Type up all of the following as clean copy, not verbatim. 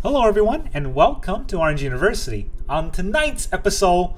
Hello everyone and welcome to Orange University. On tonight's episode,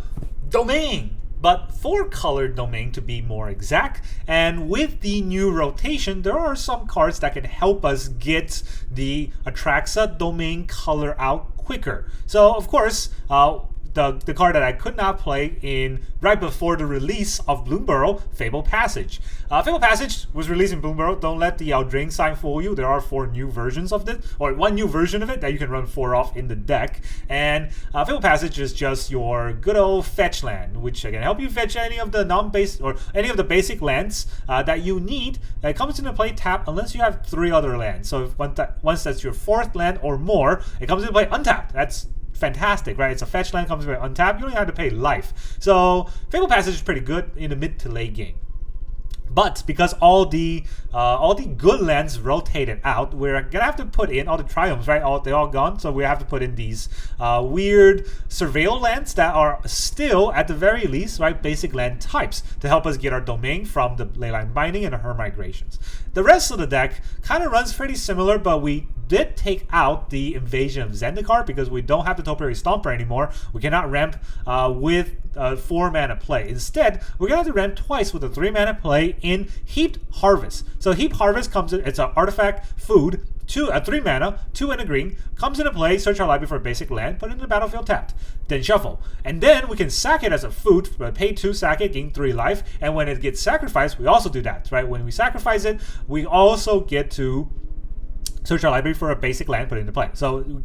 Domain, but 4-color Domain to be more exact. And with the new rotation, there are some cards that can help us get the Atraxa Domain color out quicker. So of course, the card that I could not play in right before the release of Bloomburrow, Fabled Passage. Fabled Passage was released in Bloomburrow. Don't let the Eldraine sign fool you. There are 4 new versions of it, or 1 new version of it that you can run 4 off in the deck. And Fabled Passage is just your good old fetch land, which can help you fetch any of the non-base or any of the basic lands that you need. It comes into play tap unless you have 3 other lands. So if once that's your 4th land or more, it comes into play untapped. That's fantastic, right? It's a fetch land, comes with untapped. You don't have to pay life. So Fabled Passage is pretty good in the mid to late game. But because all the good lands rotated out, we're gonna have to put in all the triumphs, right? They're all gone, so we have to put in these weird surveil lands that are still, at the very least, right, basic land types to help us get our domain from the Leyline Binding and the Her Migrations. The rest of the deck kind of runs pretty similar, but we did take out the Invasion of Zendikar because we don't have the Topiary Stomper anymore. We cannot ramp with 4 mana play. Instead, we're gonna have to ramp twice with a 3 mana play in Heaped Harvest. So Heaped Harvest comes in, it's an artifact food, 3 mana, 2 and a green, comes into play, search our library for a basic land, put it in the battlefield tapped, then shuffle. And then we can sack it as a food, pay 2, sack it, gain 3 life, and when it gets sacrificed, we also do that, right? When we sacrifice it, we also get to search our library for a basic land, put it into play. So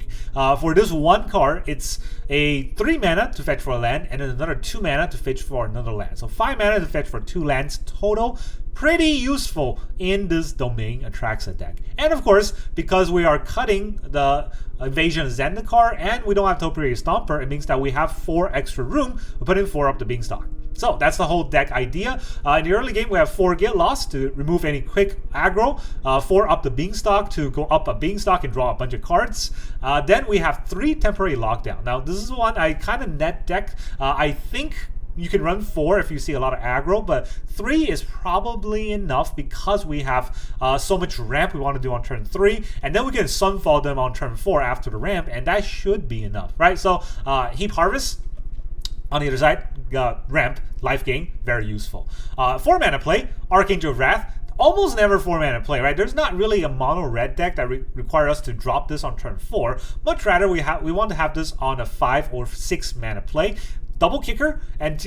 for this one card, it's a 3 mana to fetch for a land, and then another 2 mana to fetch for another land. So 5 mana to fetch for 2 lands total. Pretty useful in this Domain Atraxa deck. And of course, because we are cutting the Invasion of Zendikar and we don't have Topiary Stomper, it means that we have 4 extra room. We put in 4 up the Beanstalk. So that's the whole deck idea. In the early game, we have 4 Get Lost to remove any quick aggro, 4 up the Beanstalk to go up a Beanstalk and draw a bunch of cards. Then we have 3 Temporary Lockdown. Now, this is one I kind of net deck. I think you can run 4 if you see a lot of aggro, but 3 is probably enough because we have so much ramp we want to do on turn 3, and then we can Sunfall them on turn 4 after the ramp, and that should be enough, right? So Heaped Harvest on the other side, ramp, life gain, very useful. 4 mana play, Archangel of Wrath. Almost never 4 mana play, right? There's not really a mono red deck that requires us to drop this on turn 4. Much rather, we want to have this on a 5 or 6 mana play. Double kicker, and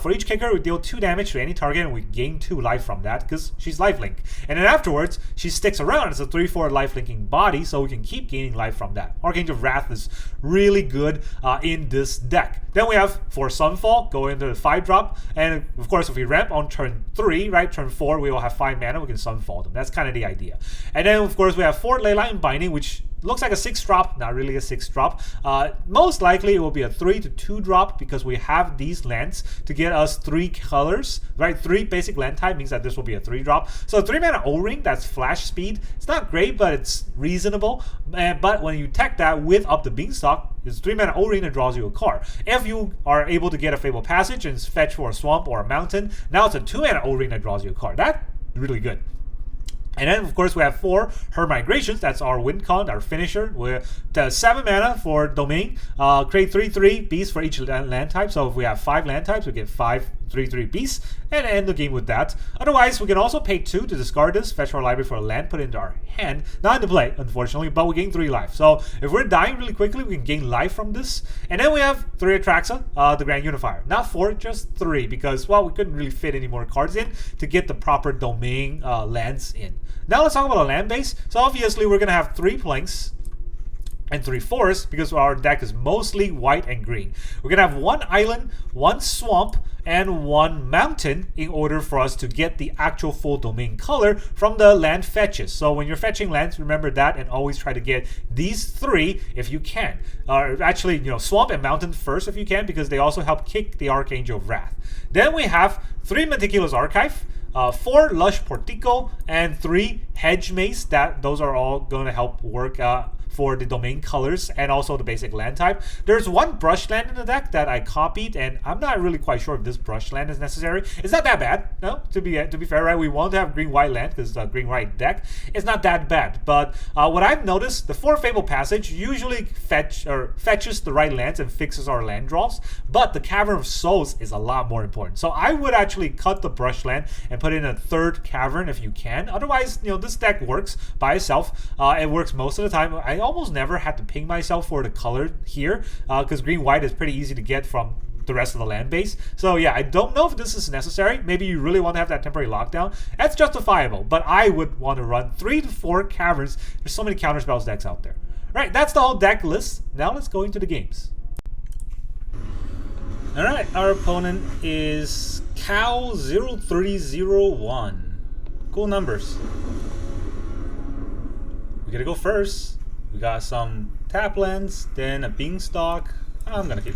for each kicker we deal 2 damage to any target and we gain 2 life from that because she's lifelink. And then afterwards she sticks around as a 3/4 lifelinking body, so we can keep gaining life from that. Archangel of Wrath is really good in this deck. Then we have 4 Sunfall, go into the 5-drop, and of course if we ramp on turn 3, right, turn 4 we will have 5 mana, we can Sunfall them. That's kind of the idea. And then of course we have 4 Leyline Binding, which looks like a 6-drop, not really a 6-drop. Most likely it will be a 3 to 2-drop because we have these lands to get us 3 colors, right? 3 basic land type means that this will be a 3-drop. So 3 mana O-Ring, that's flash speed. It's not great, but it's reasonable. But when you tech that with up the Beanstalk, it's 3 mana O-Ring that draws you a card. If you are able to get a Fabled Passage and fetch for a swamp or a mountain, now it's a 2 mana O-Ring that draws you a card. That's really good. And then, of course, we have 4 Her Migrations. That's our win con, our finisher. With 7 mana for Domain. Create 3/3 beasts for each land type. So if we have 5 land types, we get 5 3/3 beasts and end the game with that. Otherwise, we can also pay 2 to discard this, fetch our library for a land, put it into our hand. Not into play, unfortunately, but we gain 3 life. So if we're dying really quickly, we can gain life from this. And then we have 3 Atraxa, the Grand Unifier. Not 4, just 3, because, well, we couldn't really fit any more cards in to get the proper Domain lands in. Now let's talk about a land base. So obviously we're going to have 3 planks and 3 forests because our deck is mostly white and green. We're going to have 1 island, 1 swamp, and 1 mountain in order for us to get the actual full Domain color from the land fetches. So when you're fetching lands, remember that and always try to get these 3 if you can. Actually, swamp and mountain first if you can, because they also help kick the Archangel of Wrath. Then we have 3 Meticulous Archive, 4 Lush Portico, and 3 Hedge Maze. Those are all going to help work for the domain colors and also the basic land type. There's one Brushland in the deck that I copied, and I'm not really quite sure if this Brushland is necessary. It's not that bad. No, to be fair, right? We want to have green-white land because it's a green-white deck. It's not that bad. But what I've noticed, the 4 Fabled Passage usually fetches the right lands and fixes our land draws. But the Cavern of Souls is a lot more important. So I would actually cut the Brushland and put in a 3rd Cavern if you can. Otherwise, this deck works by itself. It works most of the time. I almost never had to ping myself for the color here because green-white is pretty easy to get from the rest of the land base. So yeah, I don't know if this is necessary. Maybe you really want to have that temporary lockdown. That's justifiable, but I would want to run 3 to 4 caverns. There's so many counterspells decks out there. Right, that's the whole deck list. Now let's go into the games. Alright, our opponent is Cow0301. Cool numbers. We gotta go first. We got some tap lands, then a beanstalk. I'm gonna keep.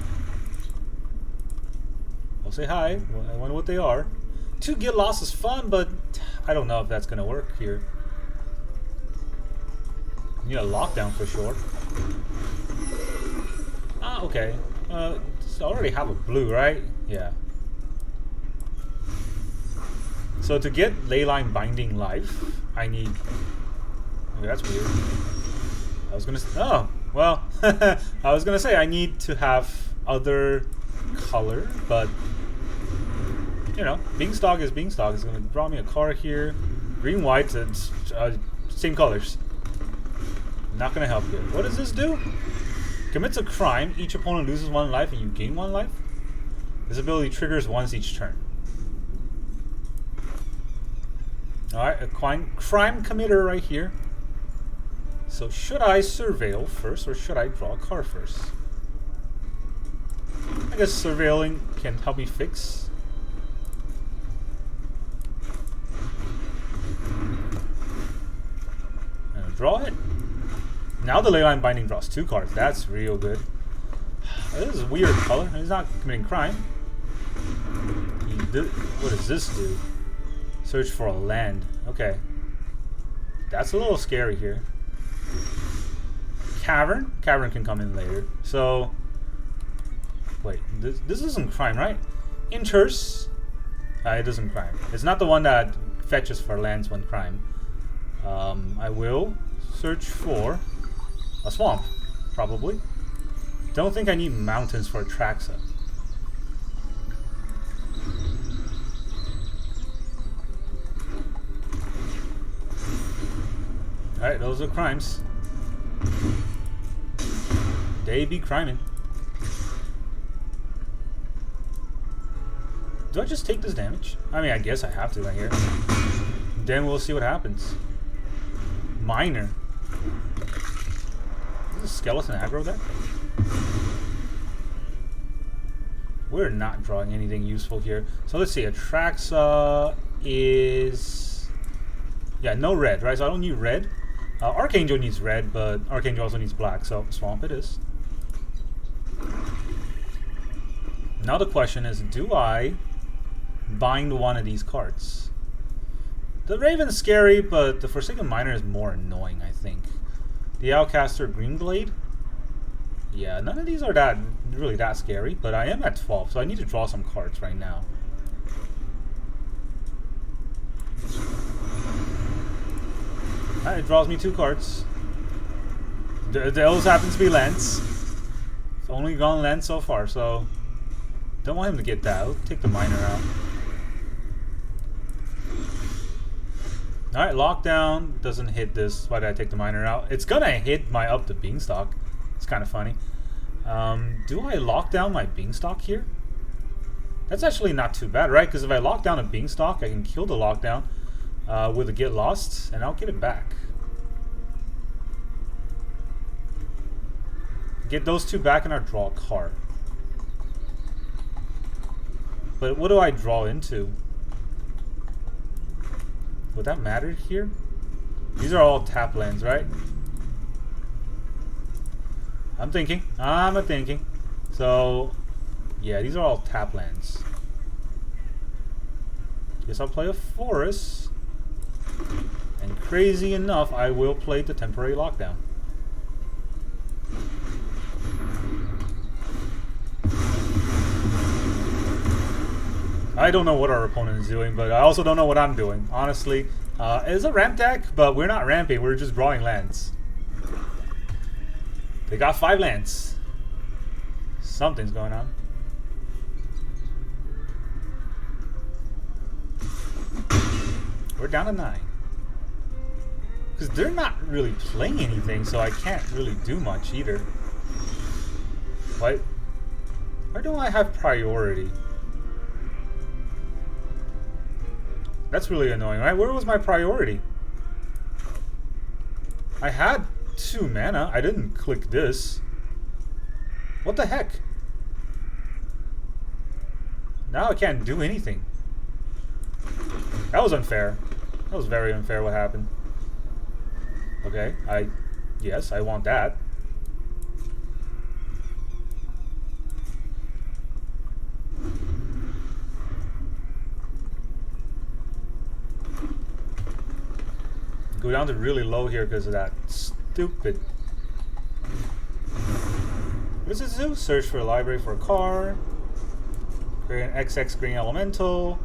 I'll say hi. I wonder what they are. 2 get lost is fun, but I don't know if that's gonna work here. Need a lockdown for sure. Ah, okay. I already have a blue, right? Yeah. So to get Leyline Binding life, I need. Okay, that's weird. I was gonna. Oh, well. I was gonna say I need to have other color, but Beanstalk is Beanstalk. It's gonna draw me a card here. Green, white, it's same colors. Not gonna help you. What does this do? Commits a crime. Each opponent loses 1 life and you gain 1 life. This ability triggers once each turn. Alright, a crime committer right here. So should I surveil first or should I draw a card first? I guess surveilling can help me fix. And draw it. Now the Leyline Binding draws 2 cards. That's real good. This is a weird color. He's not committing crime. What does this do? Search for a land. Okay. That's a little scary here. Cavern? Cavern can come in later. So, wait. This isn't crime, right? Enters. It doesn't crime. It's not the one that fetches for lands when crime. I will search for a swamp, probably. Don't think I need mountains for Atraxa. Alright, those are crimes. They be criming. Do I just take this damage? I mean, I guess I have to right here. Then we'll see what happens. Miner. Is this a skeleton aggro deck? We're not drawing anything useful here. So let's see. Atraxa is... yeah, no red, right? So I don't need red. Archangel needs red, but Archangel also needs black. So swamp it is. Now the question is, do I bind one of these cards? The Raven's scary, but the Forsaken Miner is more annoying, I think. The Outcaster Greenblade? Yeah, none of these are really that scary, but I am at 12, so I need to draw some cards right now. Alright, it draws me 2 cards. Those happen to be lands. It's only gone lands so far, so don't want him to get that. I'll take the miner out. Alright, lockdown doesn't hit this. Why did I take the miner out? It's gonna hit my up the beanstalk. It's kind of funny. Do I lock down my beanstalk here? That's actually not too bad, right? Because if I lock down a beanstalk, I can kill the lockdown with a get lost, and I'll get it back. Get those 2 back, and I'll draw a card. But what do I draw into? Would that matter here? These are all tap lands, right? I'm thinking. So, yeah, these are all tap lands. Guess I'll play a forest. And crazy enough, I will play the temporary lockdown. I don't know what our opponent is doing, but I also don't know what I'm doing, honestly. It's a ramp deck, but we're not ramping, we're just drawing lands. They got 5 lands. Something's going on. We're down to 9. Because they're not really playing anything, so I can't really do much either. What? Why don't I have priority? That's really annoying, right? Where was my priority? I had 2 mana. I didn't click this. What the heck? Now I can't do anything. That was unfair. That was very unfair what happened. Okay, yes, I want that. Go down to really low here because of that stupid. What does this do? Search for a library for a card. Create an XX green elemental.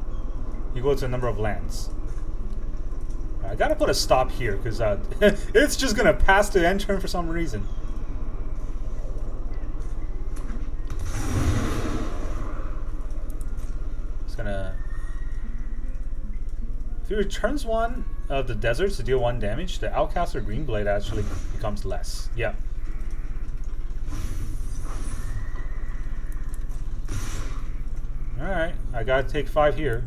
You go to a number of lands. I gotta put a stop here because it's just gonna pass the end turn for some reason. It's gonna. If he returns one of the deserts to deal 1 damage, the Outcaster Green Blade actually becomes less. Yeah. Alright, I gotta take 5 here.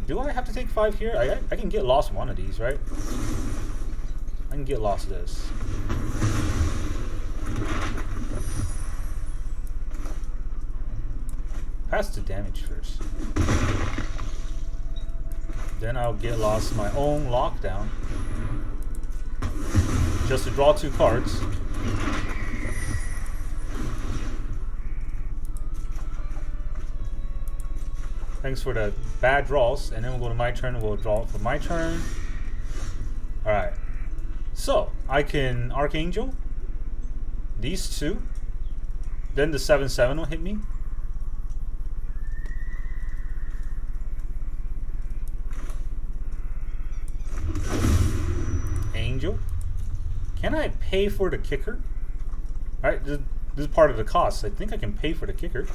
Do I have to take 5 here? I can get lost one of these, right? I can get lost this. Pass the damage first. Then I'll get lost my own lockdown. Just to draw 2 cards. Thanks for the bad draws, and then we'll go to my turn, we'll draw for my turn. Alright. So, I can Archangel these 2. Then the 7/7 will hit me. Angel. Can I pay for the kicker? Alright, this is part of the cost. I think I can pay for the kicker.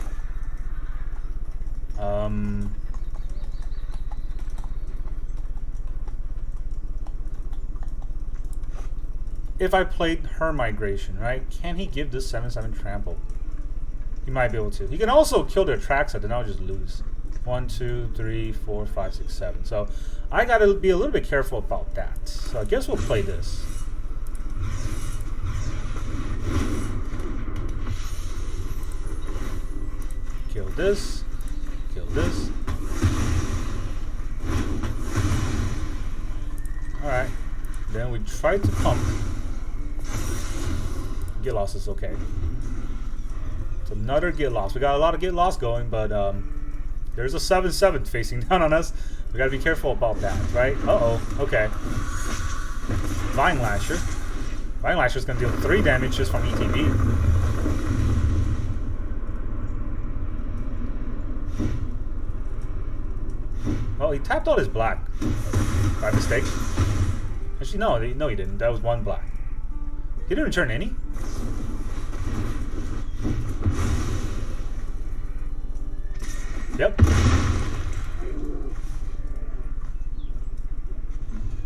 If I played her migration, right? Can he give this 7/7 trample? He might be able to. He can also kill the Atraxa, then I'll just lose. 1, 2, 3, 4, 5, 6, 7. So I gotta be a little bit careful about that. So I guess we'll play this. Kill this. Kill this. Alright. Then we try to pump. Get lost is okay. It's another get lost. We got a lot of get lost going, but there's a 7/7 facing down on us. We gotta be careful about that, right? Uh-oh. Okay. Vine Lasher. Vine Lasher is gonna deal 3 damage just from ETB. Well, he tapped out his black by mistake. Actually, no, he didn't. That was 1 black. He didn't return any. Yep.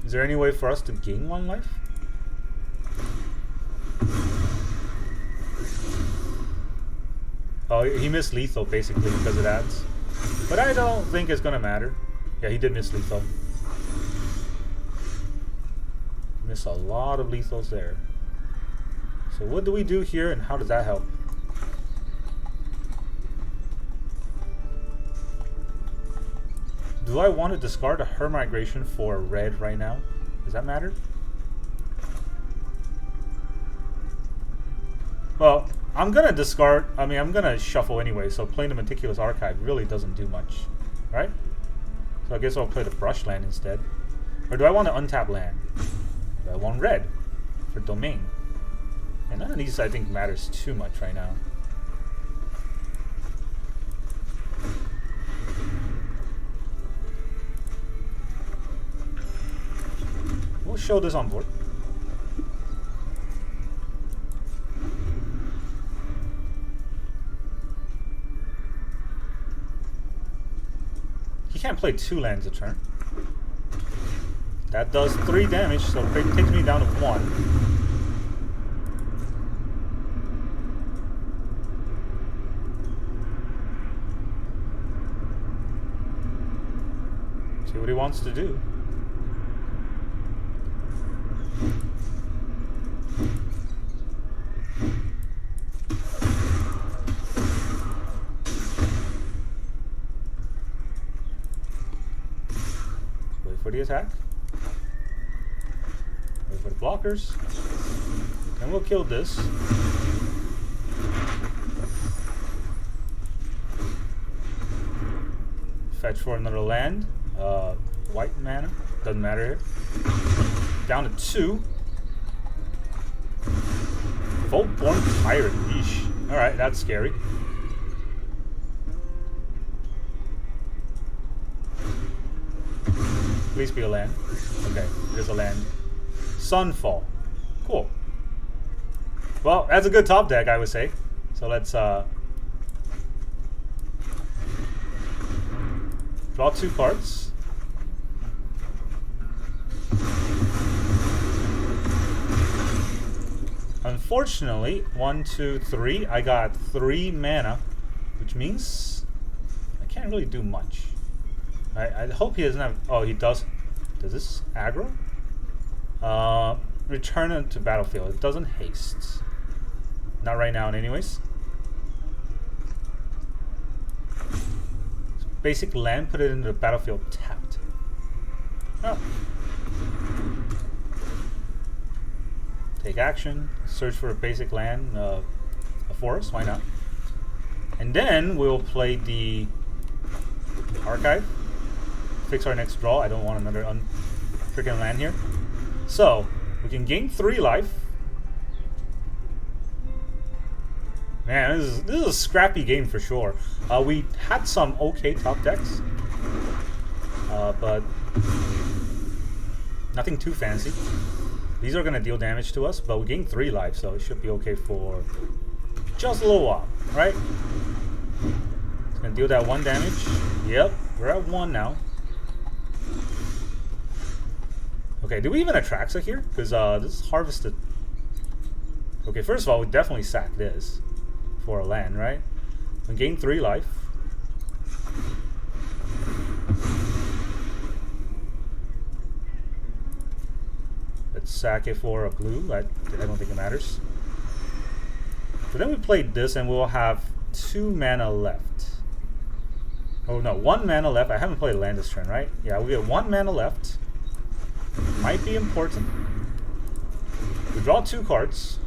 Is there any way for us to gain 1 life? Oh, he missed lethal basically because of that. But I don't think it's gonna matter. Yeah, he did miss lethal. Miss a lot of lethals there. So what do we do here and how does that help? Do I want to discard a Her Migration for red right now? Does that matter? Well, I'm gonna discard, I'm gonna shuffle anyway, so playing the Meticulous Archive really doesn't do much, right? So I guess I'll play the Brushland instead. Or do I want to untap land? Do I want red for Domain? And none of these I think matters too much right now. show this on board. He can't play 2 lands a turn. That does 3 damage, so it takes me down to 1. See what he wants to do. Wait for the attack. Wait for the blockers. And we'll kill this. Fetch for another land. White mana. Doesn't matter here. Down to 2. Voltborn Pirate. Yeesh. Alright, that's scary. Please be a land. Okay, there's a land. Sunfall. Cool. Well, that's a good top deck, I would say. So let's draw 2 cards. Unfortunately, 1, 2, 3. I got 3 mana, which means I can't really do much. I hope he doesn't have. Oh, he does. Does this aggro? Return it to battlefield. It doesn't haste. Not right now, anyways. Basic land, put it into the battlefield tapped. Oh. Take action, search for a basic land, a forest, why not? And then we'll play the archive, fix our next draw. I don't want another freaking land here. So, we can gain 3 life. Man, this is a scrappy game for sure. We had some okay top decks, but nothing too fancy. These are going to deal damage to us, but we gain 3 life, so it should be okay for just a little while, right? It's going to deal that 1 damage. Yep, we're at 1 now. Okay, do we even Atraxa here? Because this is harvested. Okay, first of all, we definitely sack this for a land, right? We gain 3 life. Let's sack it for a blue. I don't think it matters. So then we played this and we'll have 2 mana left. Oh no, 1 mana left. I haven't played land this turn, right? Yeah, we get 1 mana left. Might be important. We draw 2 cards.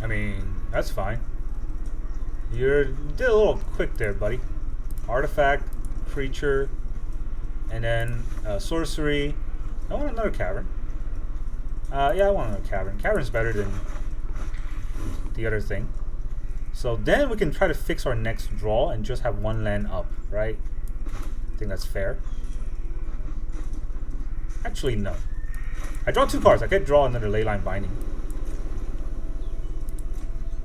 I mean, that's fine. You did a little quick there, buddy. Artifact, creature, and then sorcery. I want another cavern. Yeah, I want another cavern. Cavern's better than the other thing. So then we can try to fix our next draw and just have 1 land up, right? I think that's fair. Actually, no. I draw 2 cards. I could draw another Leyline Binding.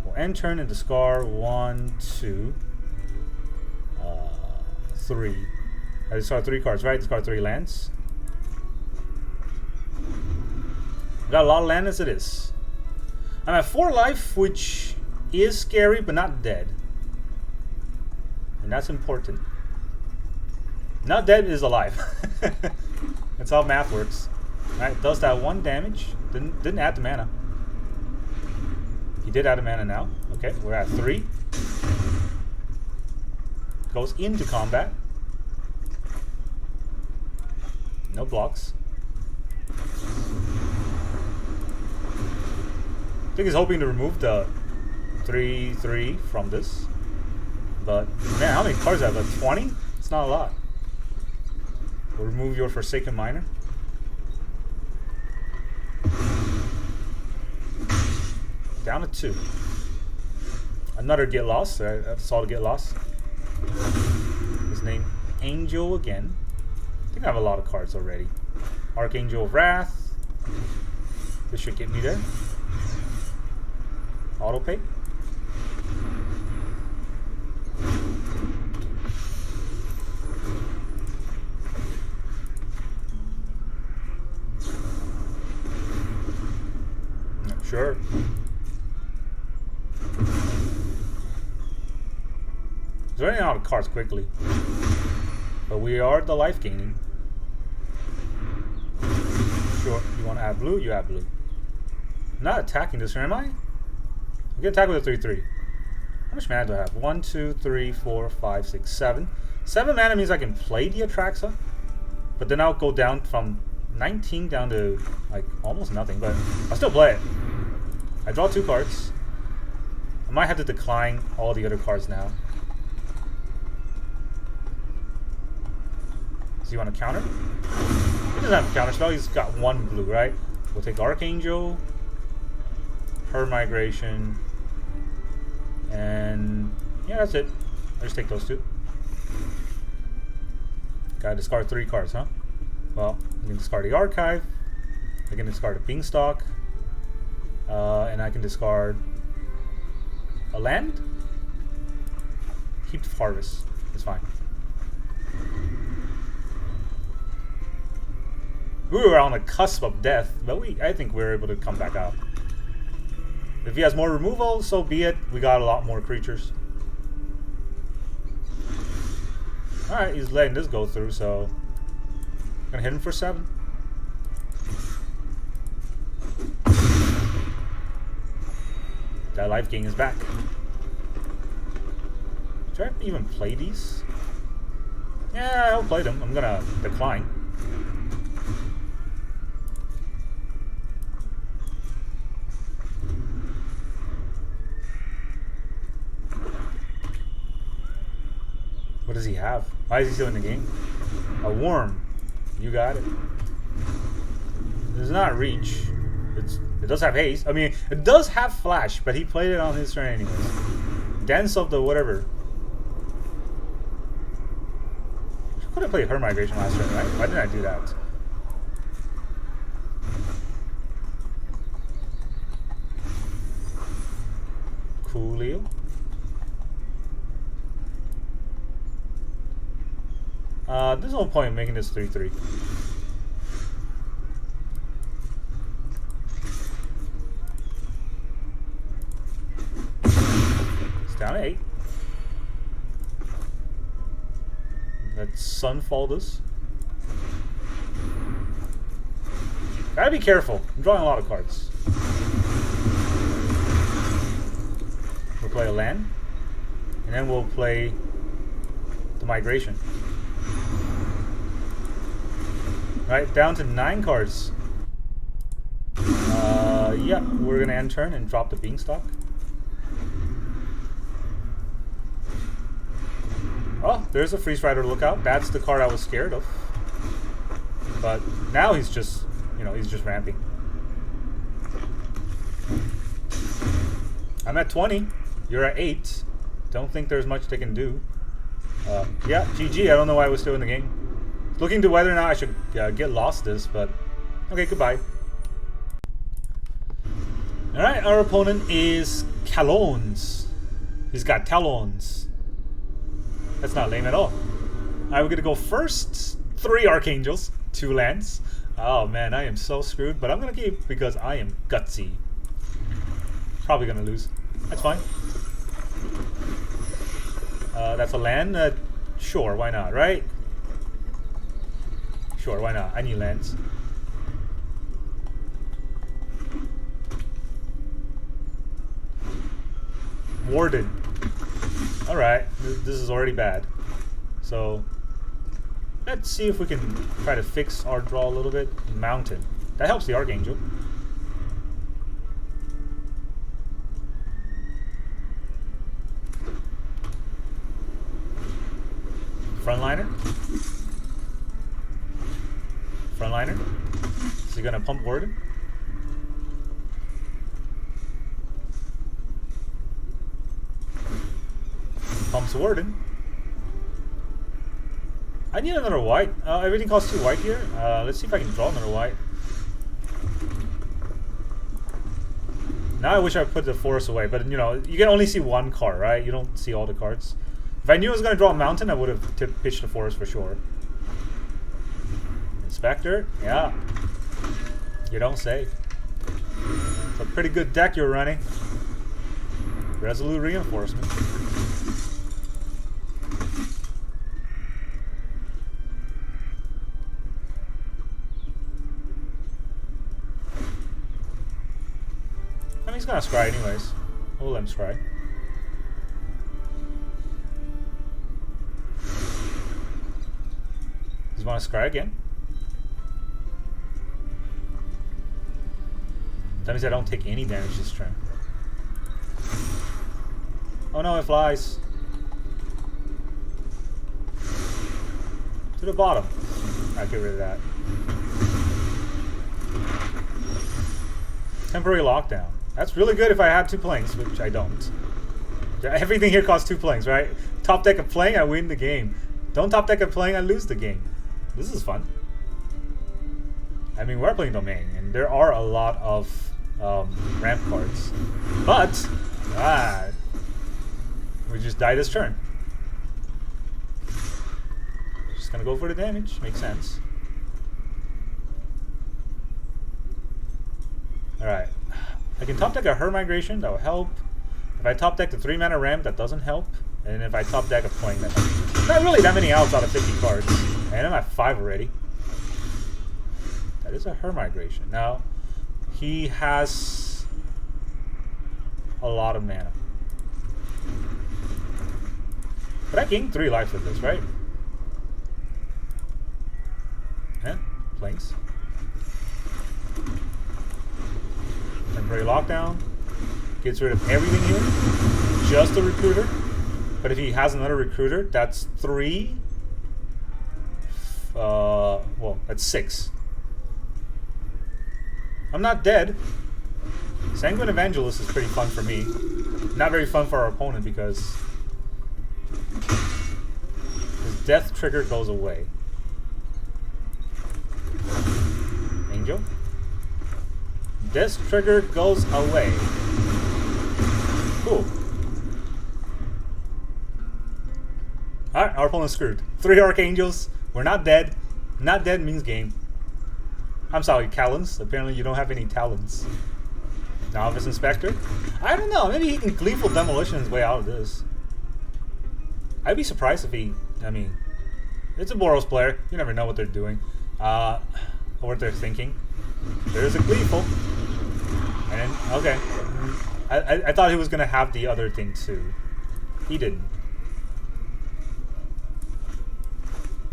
We'll end turn and discard 1, 2, 3. I discard 3 cards, right? Discard 3 lands. Got a lot of land as it is. I'm at 4 life, which is scary, but not dead. And that's important. Not dead is alive. That's how math works. Alright, does that 1 damage. Didn't add the mana. He did add a mana now. Okay, we're at 3. Goes into combat. No blocks. I think he's hoping to remove the 3/3 from this. But man, how many cards do I have? Like 20? It's not a lot. We'll remove your Forsaken Miner. Down to 2. Another Get Lost. I saw the Get Lost. His name, Angel again. I think I have a lot of cards already. Archangel of Wrath. This should get me there. Auto pay. Sure. He's running out of cards quickly. But we are the life gaining. Sure. You want to add blue? You add blue. I'm not attacking this turn, am I? I'm gonna attack with a 3/3. How much mana do I have? 1, 2, 3, 4, 5, 6, 7. 7 mana means I can play the Atraxa. But then I'll go down from 19 down to like almost nothing. But I'll still play it. I draw 2 cards. I might have to decline all the other cards now. So you want to counter? He doesn't have a counter spell, he's got 1 blue, right? We'll take Archangel, her migration, and yeah, that's it. I'll just take those 2. Gotta discard 3 cards, huh? Well, I can discard the Archive, I can discard a Beanstalk, and I can discard a land. Heaped Harvest. It's fine. We were on the cusp of death, but I think we were able to come back out. If he has more removal, so be it. We got a lot more creatures. Alright, he's letting this go through, so I'm gonna hit him for 7. That life gain is back. Should I even play these? Yeah, I'll play them. I'm gonna decline. What does he have? Why is he still in the game? A worm. You got it. It does not reach. It does have haste. I mean, it does have flash, but he played it on his turn anyways. Dance of the whatever. I could have played her migration last turn, right? Why didn't I do that? Coolio. There's no point in making this 3/3. It's down to 8. Let's Sunfall this. Gotta be careful. I'm drawing a lot of cards. We'll play a land, and then we'll play the migration. Right, down to 9 cards. Yeah, we're gonna end turn and drop the Beanstalk. Oh, there's a Freeze Rider lookout. That's the card I was scared of. But now he's just, he's just ramping. I'm at 20. You're at 8. Don't think there's much they can do. Yeah, GG. I don't know why I was still in the game. Looking to whether or not I should get lost this, but okay, goodbye. Alright, our opponent is Calons. He's got Talons. That's not lame at all. Alright, we're gonna go first. 3 Archangels, 2 lands. Oh man, I am so screwed, but I'm gonna keep because I am gutsy. Probably gonna lose. That's fine. That's a land. Sure, why not, right? Sure, why not? I need lands. Warden. Alright, this is already bad. So, let's see if we can try to fix our draw a little bit. Mountain. That helps the Archangel. Frontliner. Frontliner. So you're gonna pump Warden. Monk's Warden. I need another white. Everything costs 2 white here. Let's see if I can draw another white. Now I wish I put the forest away, but you know, you can only see 1 card, right? You don't see all the cards. If I knew I was going to draw a mountain, I would have pitched the forest for sure. Inspector, yeah. You don't say. It's a pretty good deck you're running. Resolute Reinforcement. I mean, he's gonna scry anyways. We'll let him scry. He's wanna scry again. That means I don't take any damage this turn. Oh no, it flies. To the bottom. I'll get rid of that. Temporary lockdown. That's really good if I have 2 planes, which I don't. Everything here costs 2 planes, right? Top deck a plane, I win the game. Don't top deck a plane, I lose the game. This is fun. I mean, we're playing Domain, and there are a lot of ramp cards. But, we just die this turn. Just gonna go for the damage. Makes sense. Alright. I can top deck a Her Migration, that will help. If I top deck the 3-mana ramp, that doesn't help. And if I top deck a plane, that helps. Not really that many outs out of 50 cards. And I'm at 5 already. That is a Her Migration. Now, he has a lot of mana. But I gained 3 life with this, right? Eh? Planes. Temporary lockdown. Gets rid of everything here. Just a recruiter. But if he has another recruiter, that's 3. Well, that's 6. I'm not dead. Sanguine Evangelist is pretty fun for me. Not very fun for our opponent because his death trigger goes away. Angel. Death trigger goes away. Cool. Alright, our opponent's screwed. 3 Archangels. We're not dead. Not dead means game. I'm sorry, Talons. Apparently you don't have any Talons. Novice Inspector? I don't know. Maybe he can Gleeful Demolition his way out of this. I'd be surprised if he... I mean, it's a Boros player. You never know what they're doing. Or what they're thinking. There's a Gleeful. And, okay. I thought he was going to have the other thing too. He didn't.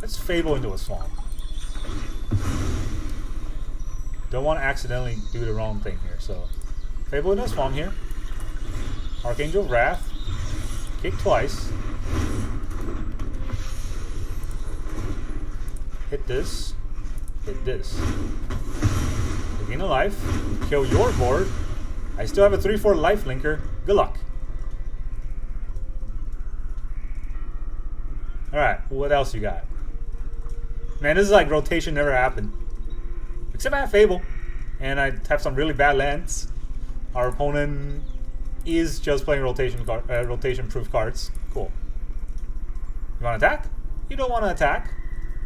Let's Fable into a Swamp. Don't want to accidentally do the wrong thing here, so Fable into a Swamp here. Archangel of Wrath. Kick twice. Hit this. Hit this. Gain a life. Kill your board. I still have a 3/4 life linker. Good luck. Alright, what else you got? Man, this is like rotation never happened. Except I have Fable. And I have some really bad lands. Our opponent is just playing rotation proof cards. Cool. You want to attack? You don't want to attack.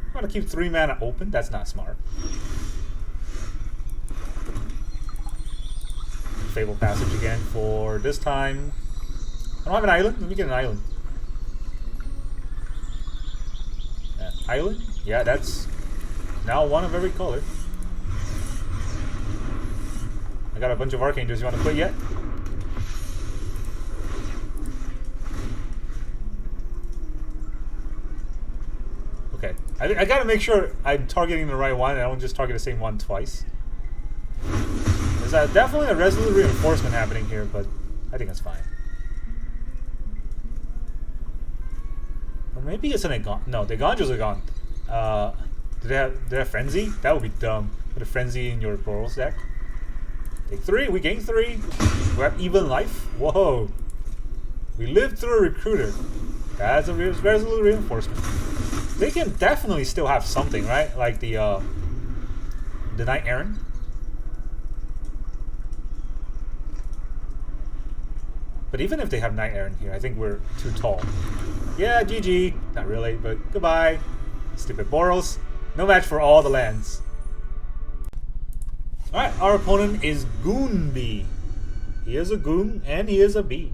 You want to keep 3 mana open? That's not smart. Fabled Passage again for this time. I don't have an island. Let me get an island. Island? Yeah, that's now 1 of every color. I got a bunch of Archangels. You want to quit yet? Okay. I gotta make sure I'm targeting the right one and I don't just target the same one twice. There's definitely a Resolute Reinforcement happening here, but I think that's fine. Or maybe it's an Egon. No, the Egongels are gone. Do they have Frenzy? That would be dumb. Put a Frenzy in your Boros deck. Take 3. We gain 3. We have even life. Whoa. We lived through a Recruiter. That's a resolute reinforcement. They can definitely still have something, right? Like the Knight Errant. But even if they have Knight Errant here, I think we're too tall. Yeah, GG. Not really, but goodbye. Stupid Boros. No match for all the lands. Alright, our opponent is Goonbee. He is a Goon and he is a Bee.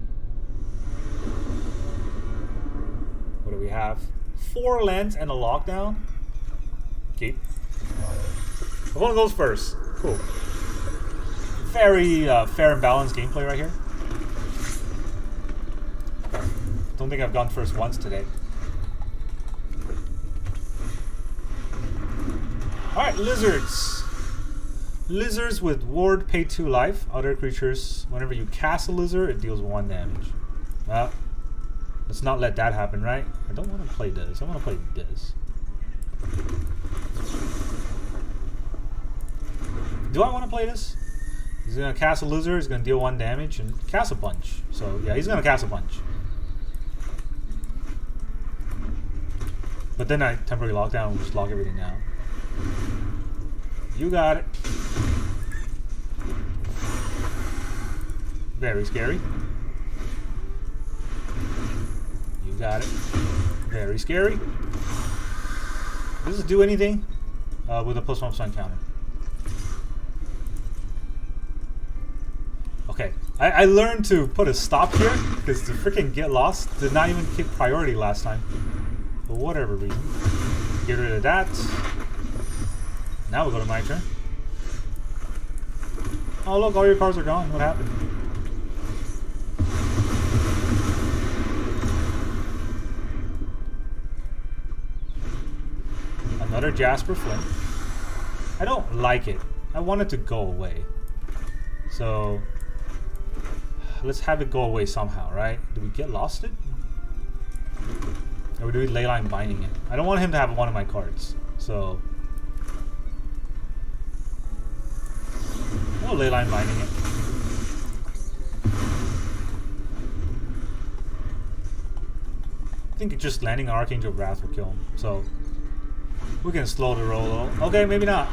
What do we have? 4 lands and a lockdown. Keep. Opponent goes first. Cool. Very fair and balanced gameplay right here. Don't think I've gone first once today. Alright, lizards. Lizards with ward pay 2 life. Other creatures, whenever you cast a lizard, it deals 1 damage. Well, let's not let that happen, right? I don't want to play this. I want to play this. Do I want to play this? He's going to cast a lizard, he's going to deal 1 damage, and cast a bunch. So, yeah, he's going to cast a bunch. But then I temporarily lock down and just lock everything down. You got it. Very scary. You got it. Very scary. Does it do anything? With a +1 sun counter. Okay. I learned to put a stop here because the freaking Get Lost did not even hit priority last time. For whatever reason. Get rid of that. Now we go to my turn. Oh look, all your cards are gone. What happened? Another Jasper Flint. I don't like it. I want it to go away. So let's have it go away somehow, right? Do we Get Lost it? Or do we Leyline Binding it? I don't want him to have one of my cards. So we'll Leyline Binding it. I think just landing an Archangel of Wrath will kill him. So we can slow the roll though. Okay, maybe not.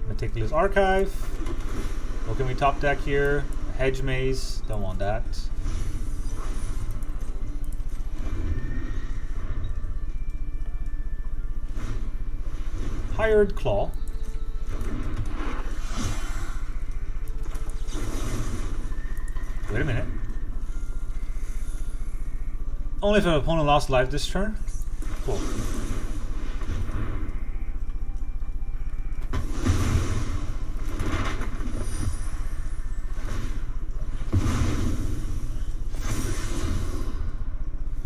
Meticulous Archive. What can we top deck here? Hedge Maze. Don't want that. Hired Claw. Wait a minute. Only if an opponent lost life this turn? Cool.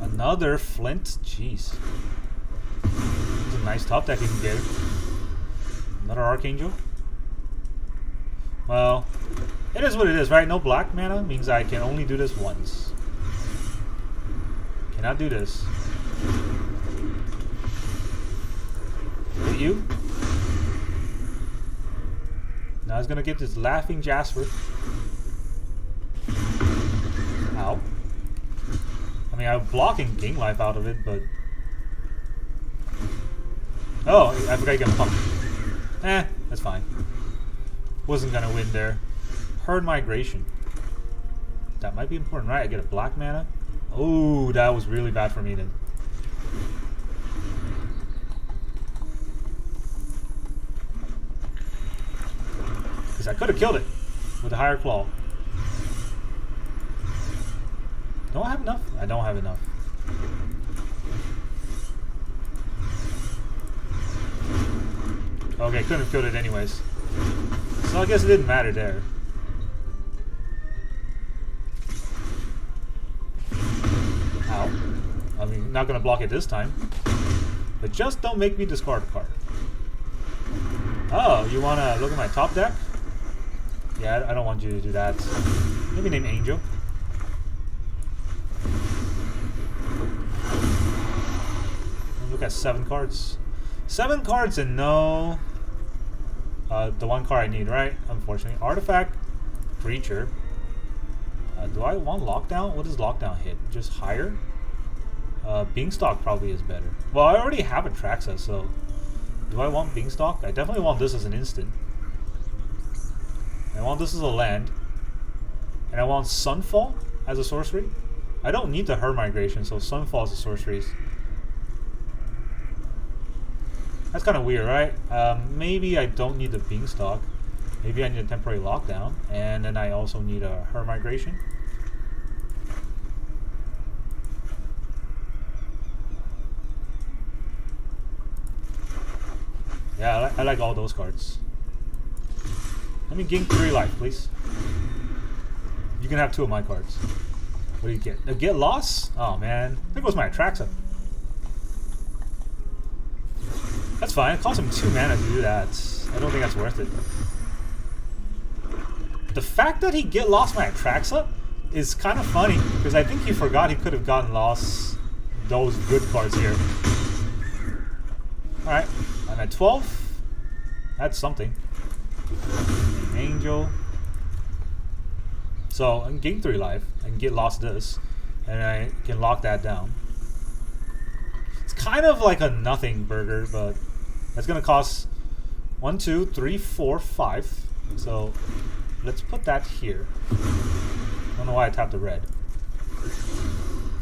Another Flint? Jeez. It's a nice top deck you can get. Another Archangel? Well, it is what it is, right? No black mana means I can only do this once. Cannot do this. Hit you. Now he's gonna get this laughing Jasper. Ow. I mean, I'm blocking gain life out of it, but... Oh, I forgot you got pumped. That's fine. Wasn't gonna win there. Herd Migration. That might be important, right? I get a black mana. Oh, that was really bad for me then. Because I could have killed it with a higher claw. Don't I have enough? I don't have enough. Okay, couldn't have killed it anyways. So I guess it didn't matter there. Ow. I mean, not gonna block it this time. But just don't make me discard a card. Oh, you wanna look at my top deck? Yeah, I don't want you to do that. Maybe name Angel. Look at 7 cards. 7 cards and no... the one card I need, right? Unfortunately. Artifact, Creature. Do I want lockdown? What does lockdown hit? Just higher? Beanstalk probably is better. Well, I already have Atraxa, so do I want Beanstalk? I definitely want this as an instant. I want this as a land. And I want Sunfall as a sorcery. I don't need the Her Migration, so Sunfall as a sorcery. That's kind of weird, right? Maybe I don't need the Beanstalk. Maybe I need a temporary lockdown. And then I also need a Her Migration. Yeah, I like all those cards. Let me gain 3 life, please. You can have 2 of my cards. What do you get? Get loss? Oh man, there goes my Atraxa. That's fine. It costs him 2 mana to do that. I don't think that's worth it. The fact that he get lost my Atraxa is kind of funny because I think he forgot he could have gotten lost those good cards here. All right, I'm at 12. That's something. Angel. So I can gain 3 life. I can get lost this, and I can lock that down. It's kind of like a nothing burger, but that's gonna cost 1, 2, 3, 4, 5. So let's put that here. I don't know why I tapped the red.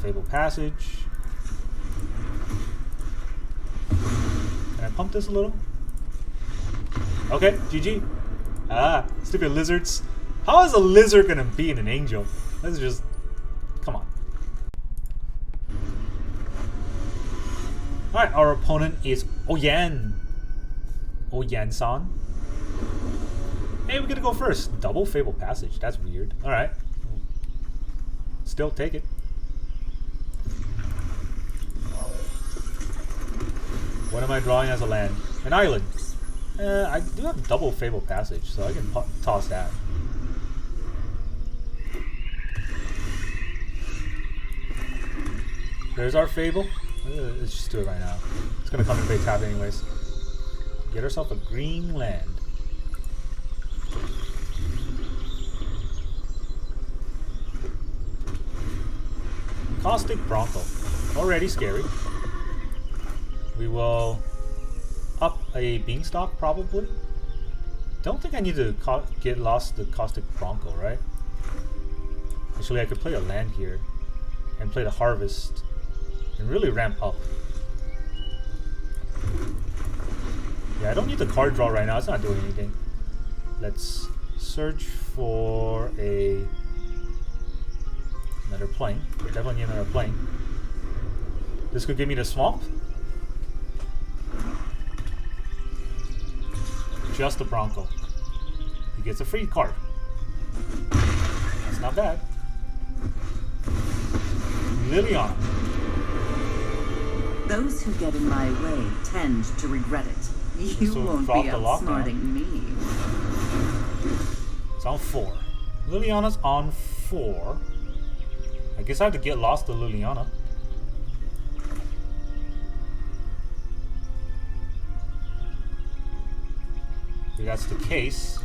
Fabled Passage. Can I pump this a little? Okay, GG. Ah, stupid lizards. How is a lizard gonna beat an angel? Let's just... come on. Alright, our opponent is Oyan. Oyan-san. Hey, we get to go first. Double Fabled Passage. That's weird. Alright. Still take it. What am I drawing as a land? An island. I do have double Fabled Passage, so I can toss that. There's our Fable. Let's just do it right now. It's gonna come in big tap anyways. Get ourselves a green land. Caustic Bronco. Already scary. We will up a Beanstalk probably. Don't think I need to get lost the Caustic Bronco, right? Actually, I could play a land here and play the Harvest and really ramp up. Yeah, I don't need the card draw right now. It's not doing anything. Let's search for another plane. Definitely need another plane. This could give me the swamp. Just the Bronco. He gets a free card. That's not bad. Liliana. Those who get in my way tend to regret it. You won't be outsmarting me. It's on 4. Liliana's on 4. I guess I have to get lost to Liliana. If that's the case.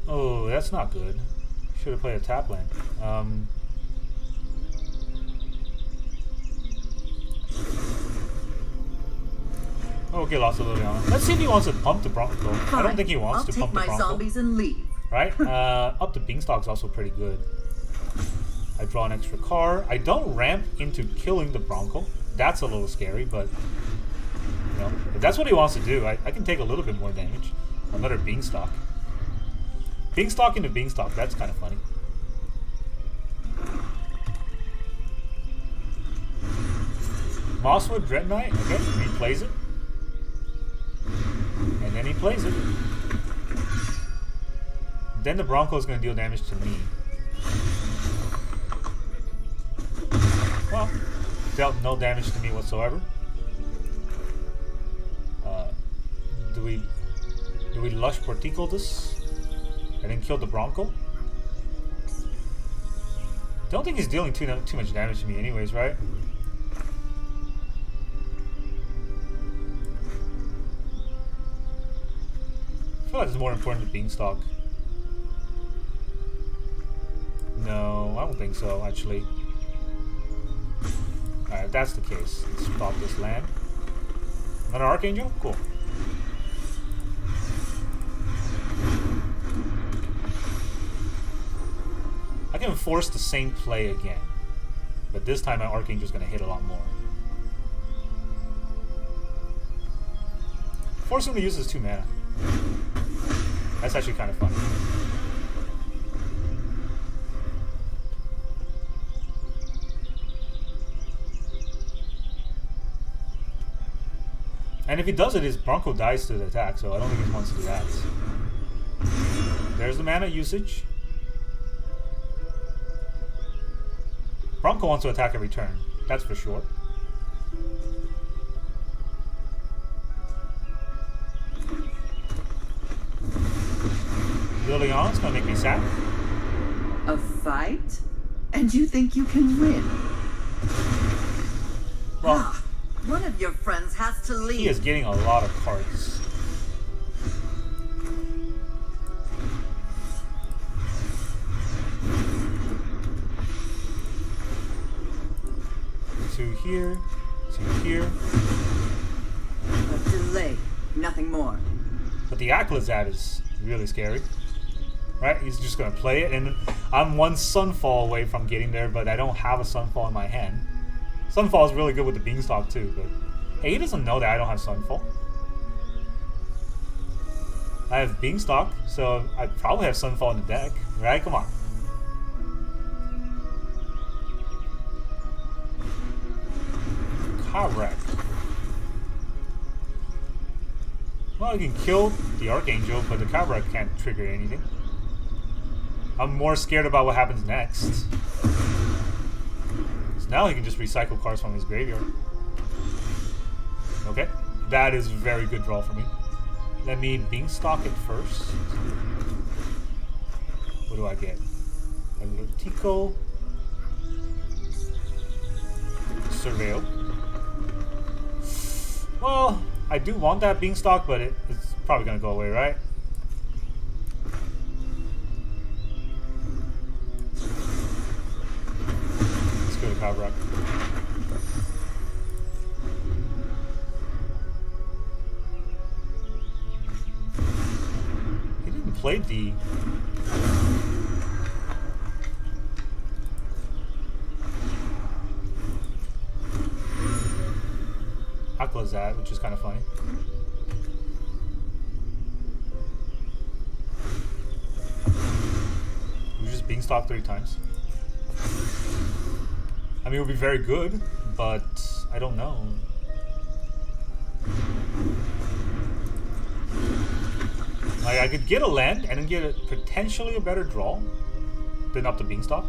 Oh, that's not good. Should have played a tap land. Oh, get lost of Liliana. Let's see if he wants to pump the Bronco. I don't think he wants to pump the Bronco. I'll take my zombies and leave. Right? Up the Beanstalk's also pretty good. I draw an extra card. I don't ramp into killing the Bronco. That's a little scary, but you know, if that's what he wants to do, I can take a little bit more damage. Another Beanstalk. Beanstalk into Beanstalk, that's kind of funny. Mosswood Dread Knight, okay, he plays it. And then he plays it. Then the Bronco is going to deal damage to me. Well, dealt no damage to me whatsoever. Do we Lush Portico this? And then kill the Bronco? Don't think he's dealing too much damage to me anyways, right? I feel like it's more important to Beanstalk. No, I don't think so, actually. Alright, if that's the case, let's pop this land. Another Archangel? Cool. I can force the same play again, but this time my Archangel's gonna hit a lot more. Force him to use his 2 mana. That's actually kind of funny. And if he does it, his Bronco dies to the attack, so I don't think he wants to do that. There's the mana usage. Bronco wants to attack every turn, that's for sure. Liliana's gonna make me sad. A fight? And you think you can win? Well, one of your friends has to leave. He is getting a lot of cards. Two here, 2 here. A delay, nothing more. But the Aclazad is really scary. Right? He's just gonna play it, and I'm 1 Sunfall away from getting there, but I don't have a Sunfall in my hand. Sunfall is really good with the Beanstalk too, but hey, he doesn't know that I don't have Sunfall. I have Beanstalk, so I probably have Sunfall in the deck, right? Come on. Correct. Well, you can kill the Archangel, but the Cavern can't trigger anything. I'm more scared about what happens next. So now he can just recycle cards from his graveyard. Okay, that is a very good draw for me. Let me Beanstalk it first. What do I get? A Portico. Surveil. Well, I do want that Beanstalk, but it's probably gonna go away, right? Let's go to Cavern. He didn't play the... Aclazad, which is kind of funny. We just Beanstalk 3 times. I mean, it would be very good, but I don't know. Like, I could get a land and then get potentially a better draw than Up the Beanstalk.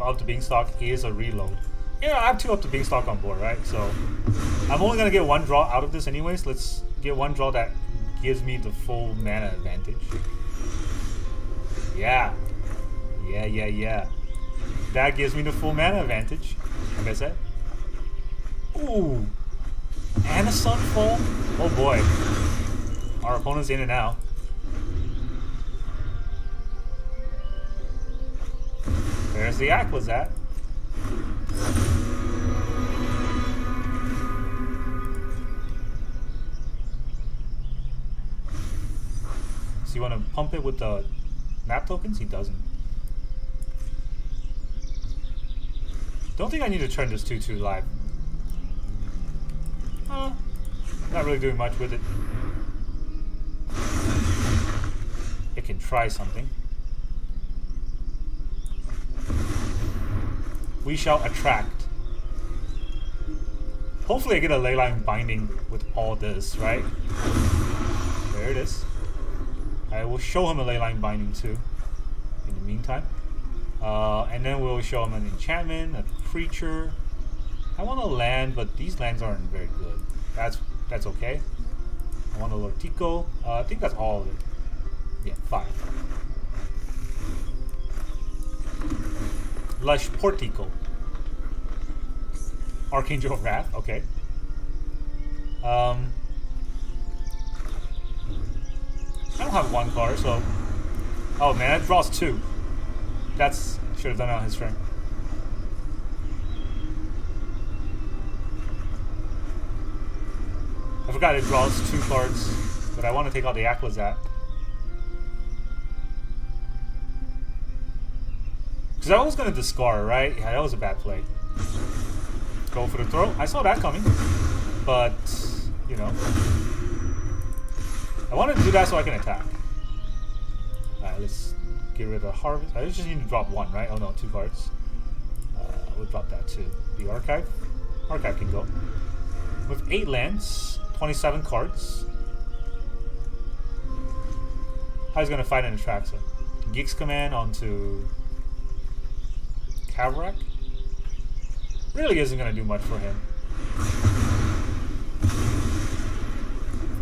Up the Beanstalk is a reload. Yeah, I have 2 Up the Beanstalk on board, right? So I'm only gonna get 1 draw out of this anyways. Let's get 1 draw that gives me the full mana advantage. Yeah. Yeah. That gives me the full mana advantage, like I said. Ooh. And a Sunfall. Oh boy. Our opponent's in and out. There's the Aclazad. So you want to pump it with the map tokens? He doesn't. Don't think I need to turn this 2/2 live. Not really doing much with it. It can try something. We shall attract. Hopefully I get a Leyline Binding with all this, right? There it is. I will show him a Leyline Binding too, in the meantime. And then we'll show him an enchantment, a creature. I want a land, but these lands aren't very good. That's okay. I want a Portico. I think that's all of it. Yeah, 5. Lush Portico. Archangel of Wrath, okay. I don't have one card, so... Oh man, that draws 2. That's... Should have done it on his turn. I forgot it draws 2 cards, but I want to take out the Aclazat. Because I was going to discard, right? Yeah, that was a bad play. Go for the throw. I saw that coming. But, you know. I wanted to do that so I can attack. Alright, let's get rid of Harvest. I just need to drop 1, right? Oh no, 2 cards. We'll drop that too. The Archive. Archive can go. With 8 lands, 27 cards. How he's going to fight an Atraxa? Geeks Command onto Cavern. Really isn't going to do much for him.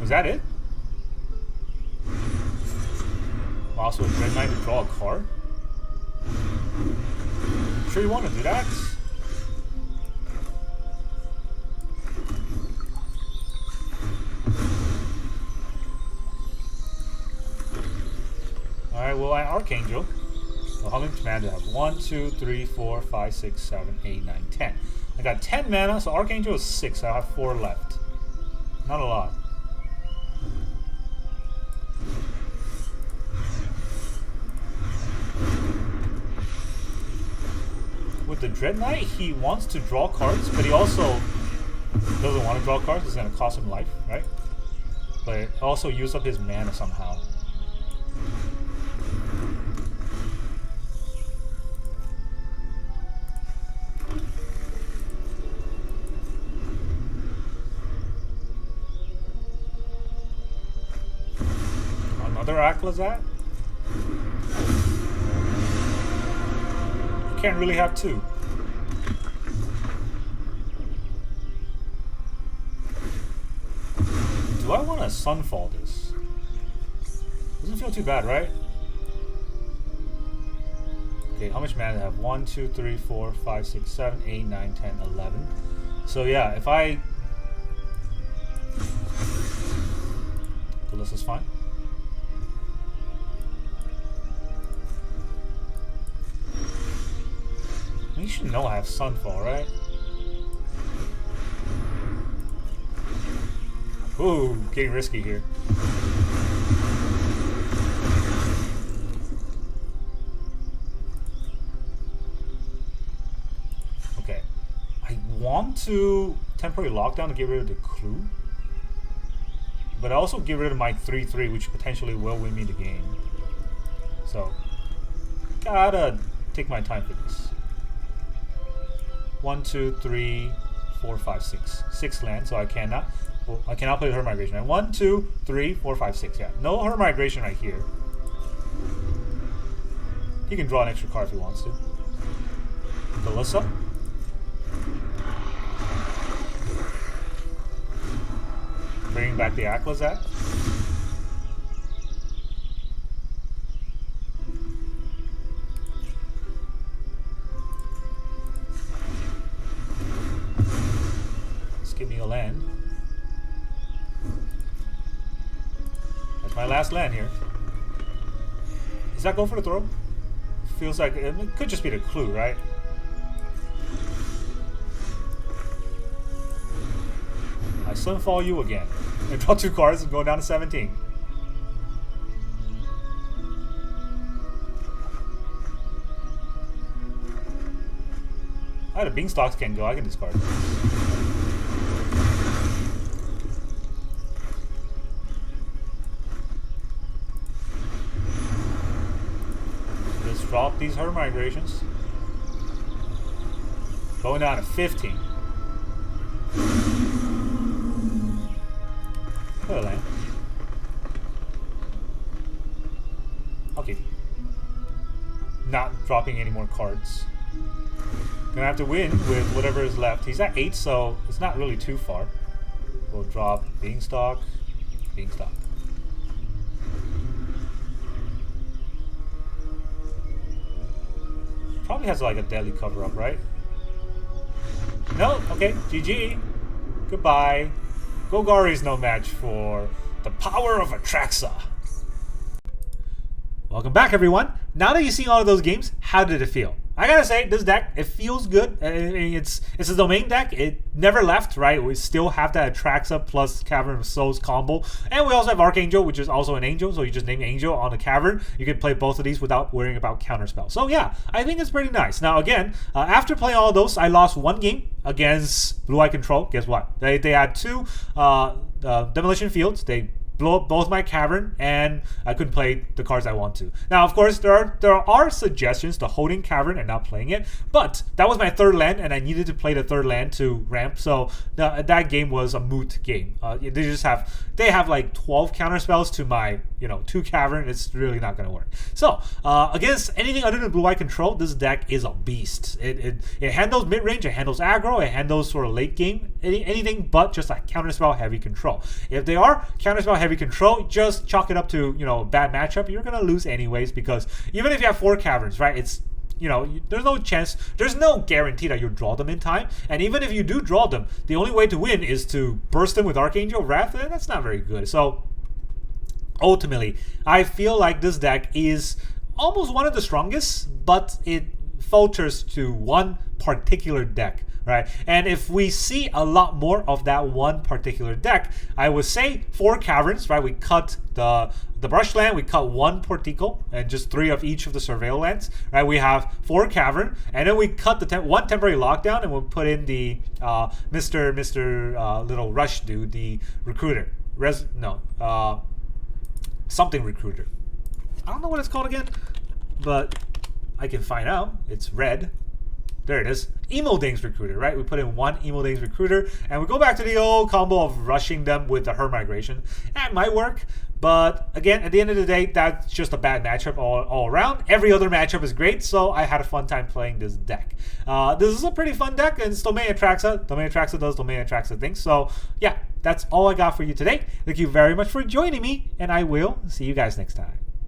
Was that it? Also, a Dread Knight to draw a card? Sure you want to do that? Alright, well, I Archangel. So how many mana do I have? 1, 2, 3, 4, 5, 6, 7, 8, 9, 10. I got 10 mana, so Archangel is 6. I have 4 left. Not a lot. With the Dread Knight, he wants to draw cards, but he also doesn't want to draw cards. It's going to cost him life, right? But also use up his mana somehow. Another Aclazat? You can't really have 2. Do I want to Sunfall this? Doesn't feel too bad, right? Okay, how much mana do I have? 1, 2, 3, 4, 5, 6, 7, 8, 9, 10, 11. So yeah, if I... This is fine. You should know I have Sunfall, right? Ooh, getting risky here. Okay. I want to temporary lockdown to get rid of the clue. But I also get rid of my 3/3, which potentially will win me the game. So, gotta take my time for this. 1, 2, 3, 4, 5, 6. 6 lands, so I cannot. Well, I cannot play the Her Migration. 1, 2, 3, 4, 5, 6. Yeah, no Her Migration right here. He can draw an extra card if he wants to. Delissa. Bringing back the Aclazat. Give me a land. That's my last land here. Does that go for the throw? Feels like it could just be the clue, right? I Sunfall you again. I draw 2 cards and go down to 17. The Beanstalks can go. I can discard this. Drop these Her Migrations. Going down to 15. Put a land. Okay. Not dropping any more cards. Gonna have to win with whatever is left. He's at 8, so it's not really too far. We'll drop Beanstalk, Beanstalk. Probably probably has like a deadly cover up, right? No? Okay, GG. Goodbye. Golgari's no match for the power of Atraxa. Welcome back, everyone. Now that you've seen all of those games, how did it feel? I gotta say, this deck, it feels good. It's a domain deck. It never left, right? We still have that Atraxa plus Cavern of Souls combo. And we also have Archangel, which is also an angel. So you just name Angel on the Cavern. You can play both of these without worrying about counterspell. So yeah, I think it's pretty nice. Now again, after playing all of those, I lost one game against Blue Eye Control. Guess what? They had two Demolition Fields. They blow up both my Cavern, and I couldn't play the cards I want to. Now, of course, there are suggestions to holding Cavern and not playing it, but that was my third land, and I needed to play the third land to ramp, so that game was a moot game. They have like 12 counter spells to my 2 Cavern. It's really not going to work. So against anything other than Blue Eye Control, this deck is a beast. It handles mid range, it handles aggro, it handles sort of late game, anything but just a counterspell heavy control. If they are counterspell heavy control, just chalk it up to bad matchup. You're gonna lose anyways, because even if you have 4 Caverns, right, it's there's no chance, there's no guarantee that you'll draw them in time. And even if you do draw them, the only way to win is to burst them with Archangel of Wrath, and that's not very good. So ultimately, I feel like this deck is almost one of the strongest, but it falters to one particular deck, right? And if we see a lot more of that one particular deck, I would say 4 Caverns, right? We cut the Brushland, we cut 1 Portico, and just 3 of each of the Surveil lands, right? We have 4 Cavern, and then we cut the 1 temporary lockdown, and we'll put in the Mr. Little Rush dude, the Recruiter. Something Recruiter. I don't know what it's called again, but I can find out. It's red. There it is. Emo Dings Recruiter, right? We put in 1 Emo Dings Recruiter, and we go back to the old combo of rushing them with the Her Migration. That might work, but again, at the end of the day, that's just a bad matchup all around. Every other matchup is great, so I had a fun time playing this deck. This is a pretty fun deck, and it's Domain Atraxa. Domain Atraxa does Domain Atraxa things. So yeah, that's all I got for you today. Thank you very much for joining me, and I will see you guys next time.